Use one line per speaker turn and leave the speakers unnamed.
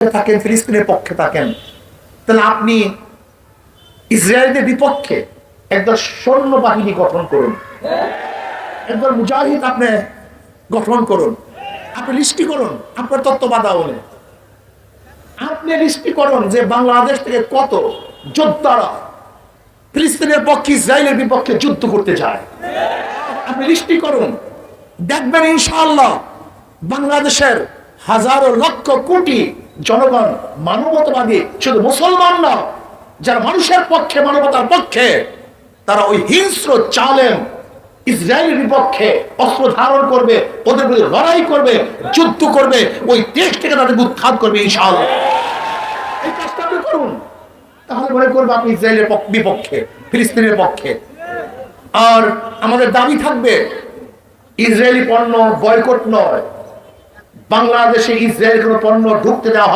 থাকেন, ফিলিস্তিনের পক্ষে থাকেন, তাহলে আপনি ইসরায়েলের বিপক্ষে একদল সৈন্যবাহিনী গঠন করুন, একদল মুজাহিদ আপনি গঠন করুন, আপনি লিস্টি করুন আপনার তত্ত্বাবধানে, আপনি লিস্টি করুন যে বাংলাদেশ থেকে কত যোদ্ধারা ফিলিস্তিনের পক্ষে ইসরায়েলের বিপক্ষে যুদ্ধ করতে যায়, আপনি লিস্টি করুন। দেখবেন ইনশাআল্লাহ বাংলাদেশের হাজারো লক্ষ কোটি জনগণ মানবতাবাদী, শুধু মুসলমান না, যারা মানুষের পক্ষে, মানবতার পক্ষে, তারা ওই হিংস্র জালেম ইসরায়েলের বিপক্ষে অস্ত্র ধারণ করবে, ওদের বিরুদ্ধে লড়াই করবে, যুদ্ধ করবে, ওই দেশ থেকে তাদের উৎখাত করবে ইনশাআল্লাহ। এই কাজটা আপনি করুন, তাহলে মনে করবো আপনি ইসরায়েলের বিপক্ষে, ফিলিস্তিনের পক্ষে। আর আমাদের দাবি থাকবে ইসরায়েলি পণ্য বয়কট নয়, বাংলাদেশে ইসরায়েল কোনো পণ্য ঢুকতে দেওয়া